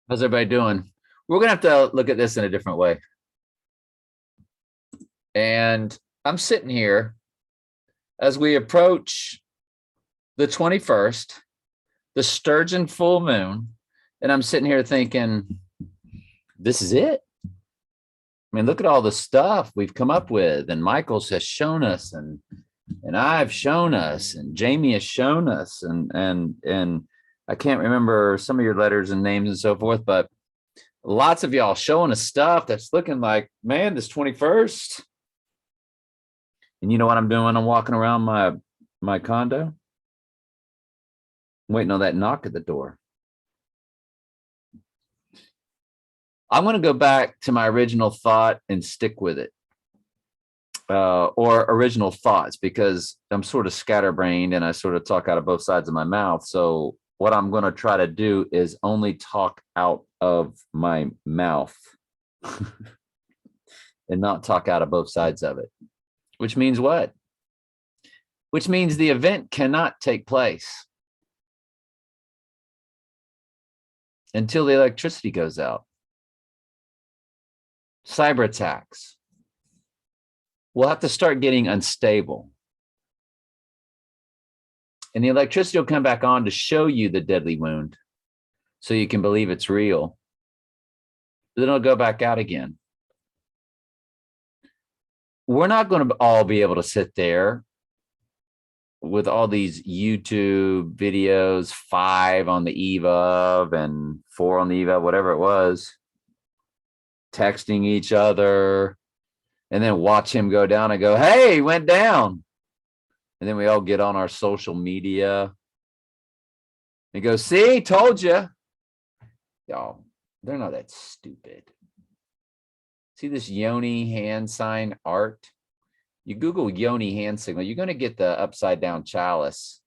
How's everybody doing? We're gonna have to look at this in a different way. And I'm sitting here as we approach the 21st, the sturgeon full moon, and I'm sitting here thinking, this is it. I mean, look at all the stuff we've come up with, and Michael's has shown us, and I've shown us, and Jamie has shown us, and I can't remember some of your letters and names and so forth, but lots of y'all showing us stuff that's looking like, man, this 21st. And you know what I'm doing? I'm walking around my condo, waiting on that knock at the door. I'm going to go back to my original thought and stick with it, or original thoughts, because I'm sort of scatterbrained and I sort of talk out of both sides of my mouth. So what I'm going to try to do is only talk out of my mouth and not talk out of both sides of it. Which means what? Which means the event cannot take place until the electricity goes out. Cyber attacks. We'll have to start getting unstable. And the electricity will come back on to show you the deadly wound so you can believe it's real. Then it'll go back out again. We're not going to all be able to sit there with all these YouTube videos, 5 on the eve of and 4 on the eve of, whatever it was, texting each other, and then watch him go down and go, hey, went down. And then we all get on our social media and go, see, told you. Y'all, they're not that stupid. See this yoni hand sign art? You Google yoni hand signal, you're going to get the upside down chalice,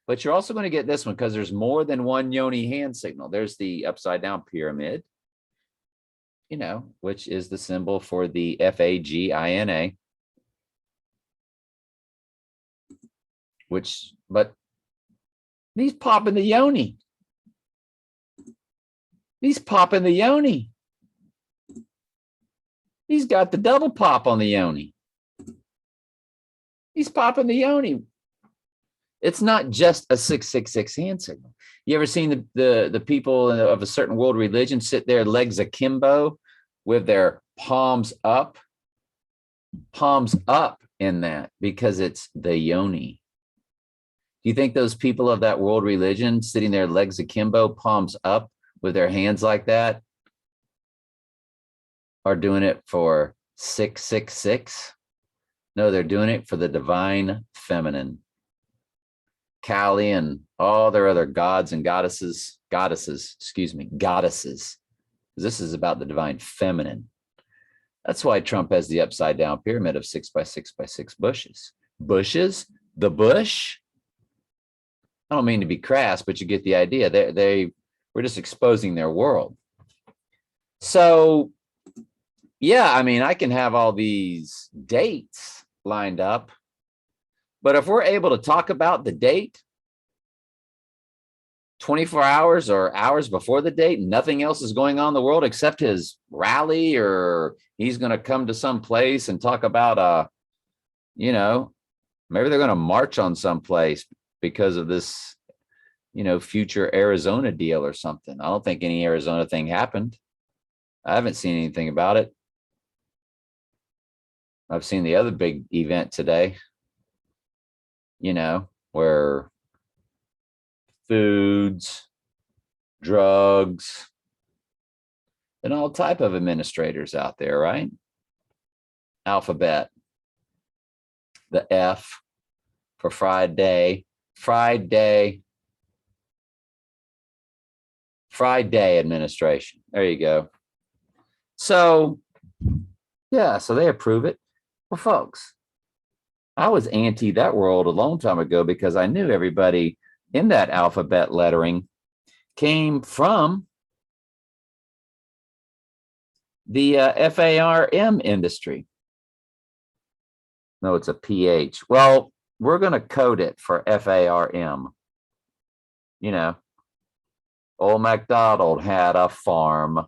but you're also going to get this one because there's more than one yoni hand signal. There's the upside down pyramid, which is the symbol for the Fagina, but these pop in the yoni. These pop in the yoni. He's got the double pop on the yoni. He's popping the yoni. It's not just a 666 hand signal. You ever seen the people of a certain world religion sit there, legs akimbo, with their palms up in that, because it's the yoni. Do you think those people of that world religion sitting there, legs akimbo, palms up, with their hands like that, are doing it for 666? No, they're doing it for the divine feminine. Kali and all their other gods and goddesses. This is about the divine feminine. That's why Trump has the upside down pyramid of 6 by 6 by 6 bushes. Bushes, the bush. I don't mean to be crass, but you get the idea. We're just exposing their world. So, yeah, I mean, I can have all these dates lined up, but if we're able to talk about the date 24 hours or hours before the date, nothing else is going on in the world except his rally, or he's going to come to some place and talk about, maybe they're going to march on some place because of this, future Arizona deal or something. I don't think any Arizona thing happened. I haven't seen anything about it. I've seen the other big event today, where foods, drugs, and all type of administrators out there, right? Alphabet, the F for Friday administration. There you go. So, yeah, so they approve it. Well, folks, I was anti that world a long time ago because I knew everybody in that alphabet lettering came from the FARM industry. No, it's a PH. Well, we're going to code it for FARM. Old MacDonald had a farm.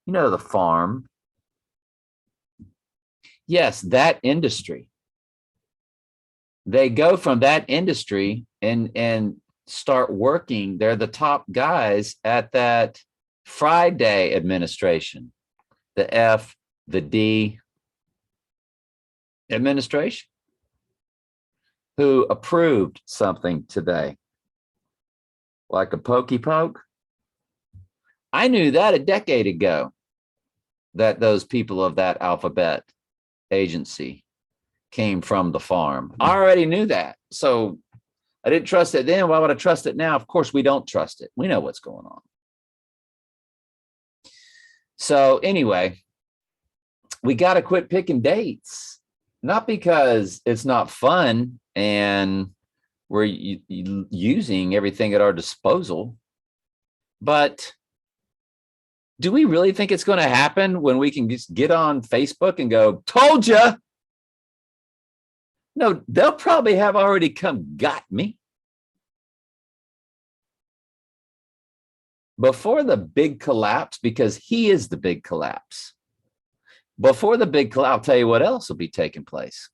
You know the farm. Yes, that industry. They go from that industry and start working. They're the top guys at that Friday administration, the F, the D administration, who approved something today, like a pokey poke. I knew that a decade ago, that those people of that alphabet agency came from the farm. I already knew that. So I didn't trust it then. Why would I trust it now? Of course, we don't trust it. We know what's going on. So anyway, we got to quit picking dates, not because it's not fun and we're using everything at our disposal, but do we really think it's going to happen when we can just get on Facebook and go, told you? No, they'll probably have already come got me. Before the big collapse, because he is the big collapse. Before the big collapse, I'll tell you what else will be taking place.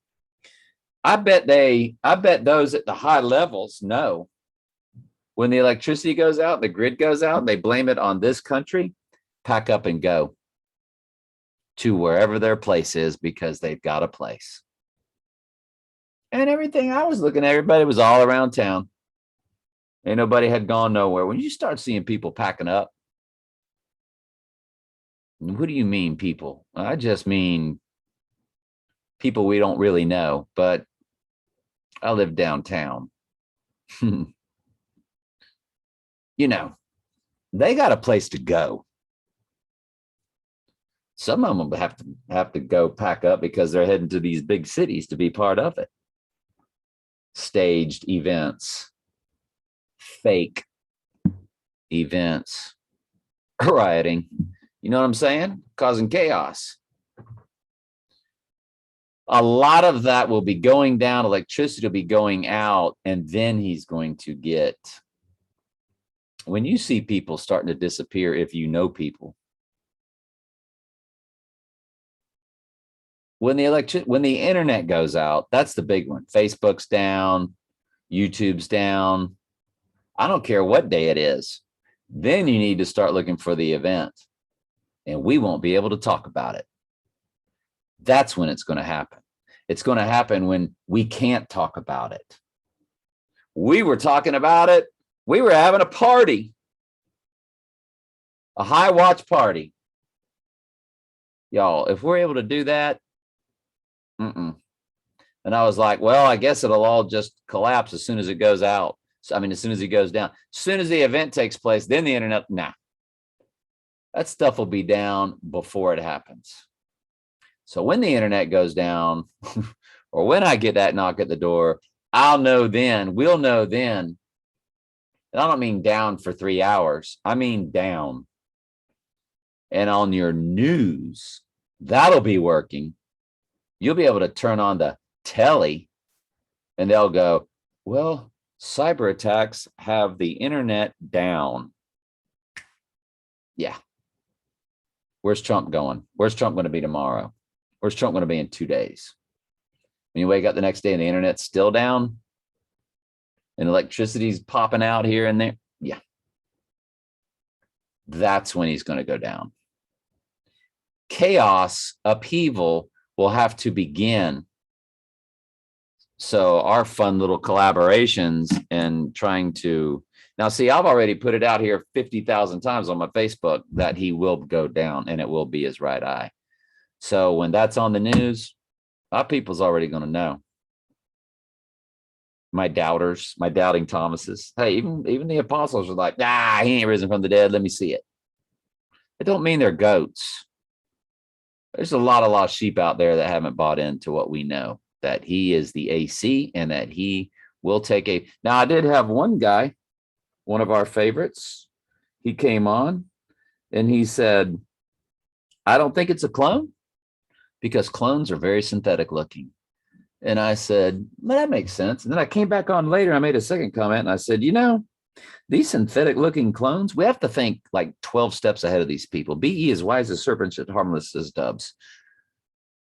I bet those at the high levels know when the electricity goes out, the grid goes out, they blame it on this country, pack up and go to wherever their place is because they've got a place. And everything I was looking at, everybody was all around town. Ain't nobody had gone nowhere. When you start seeing people packing up, what do you mean people? I just mean people we don't really know, but I live downtown. You know, they got a place to go. Some of them have to go pack up because they're heading to these big cities to be part of it. Staged events, fake events, rioting. You know what I'm saying? Causing chaos. A lot of that will be going down. Electricity will be going out. And then he's going to get, when you see people starting to disappear, if you know people, when the internet goes out, that's the big one. Facebook's down, YouTube's down. I don't care what day it is. Then you need to start looking for the event, and we won't be able to talk about it. That's when it's going to happen. It's going to happen when we can't talk about it. We were talking about it. We were having a party, a high watch party. Y'all, if we're able to do that, and I was like, well, I guess it'll all just collapse as soon as it goes out. So, I mean, as soon as it goes down, as soon as the event takes place, then the internet, nah, that stuff will be down before it happens. So when the internet goes down, or when I get that knock at the door, I'll know then, we'll know then. And I don't mean down for 3 hours. I mean down. And on your news, that'll be working. You'll be able to turn on the telly and they'll go, well, cyber attacks have the internet down. Yeah. Where's Trump going? Where's Trump going to be tomorrow? Where's Trump going to be in 2 days? When you wake up the next day and the internet's still down and electricity's popping out here and there. Yeah. That's when he's going to go down. Chaos, upheaval will have to begin. So our fun little collaborations and trying to, now see, I've already put it out here 50,000 times on my Facebook that he will go down and it will be his right eye. So when that's on the news, our people's already going to know. My doubters, my doubting Thomases. Hey, even the apostles are like, he ain't risen from the dead. Let me see it. It don't mean they're goats. There's a lot of lost sheep out there that haven't bought into what we know, that he is the AC and that he will take a. Now, I did have one guy, one of our favorites. He came on and he said, I don't think it's a clone because clones are very synthetic looking. And I said, well, that makes sense. And then I came back on later. I made a second comment and I said, These synthetic looking clones, we have to think like 12 steps ahead of these people. Be ye as wise as serpents and harmless as doves.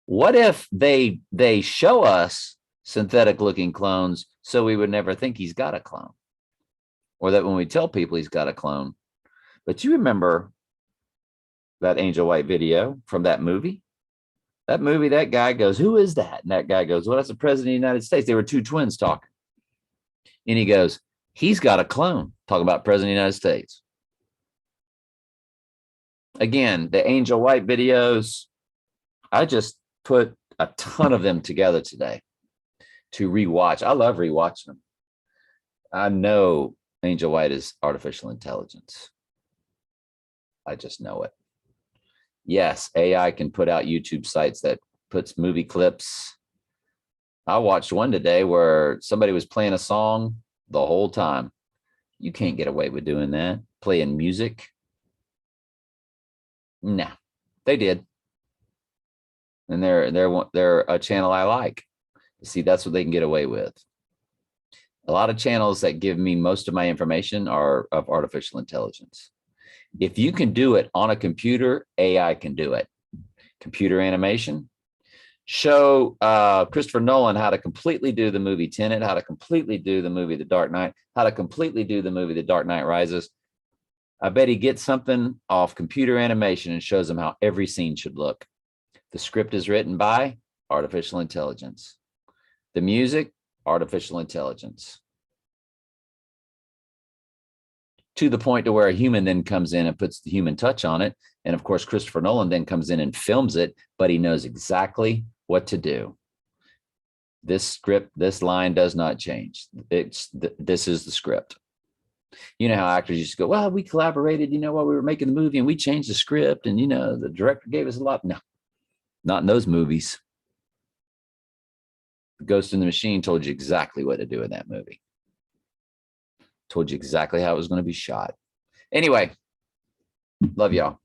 What if they show us synthetic looking clones so we would never think he's got a clone? Or that when we tell people he's got a clone. But you remember that Angel White video from that movie? That movie, that guy goes, "Who is that?" And that guy goes, "Well, that's the president of the United States." They were two twins talking. And he goes, "He's got a clone." Talking about president of the United States. Again, the Angel White videos, I just put a ton of them together today to rewatch. I love rewatching them. I know Angel White is artificial intelligence. I just know it. Yes, AI can put out YouTube sites that puts movie clips. I watched one today where somebody was playing a song the whole time. You can't get away with doing that. Playing music. No, they did. And they're a channel I like. See, that's what they can get away with. A lot of channels that give me most of my information are of artificial intelligence. If you can do it on a computer, AI can do it. Computer animation. Show Christopher Nolan how to completely do the movie Tenet, how to completely do the movie The Dark Knight, how to completely do the movie The Dark Knight Rises. I bet he gets something off computer animation and shows them how every scene should look. The script is written by artificial intelligence. The music, artificial intelligence. To the point to where a human then comes in and puts the human touch on it. And of course, Christopher Nolan then comes in and films it, but he knows exactly what to do. This script, this line does not change. This is the script. You know how actors used to go, "Well, we collaborated, while we were making the movie and we changed the script and, the director gave us a lot." No, not in those movies. Ghost in the Machine told you exactly what to do in that movie. Told you exactly how it was going to be shot. Anyway, love y'all.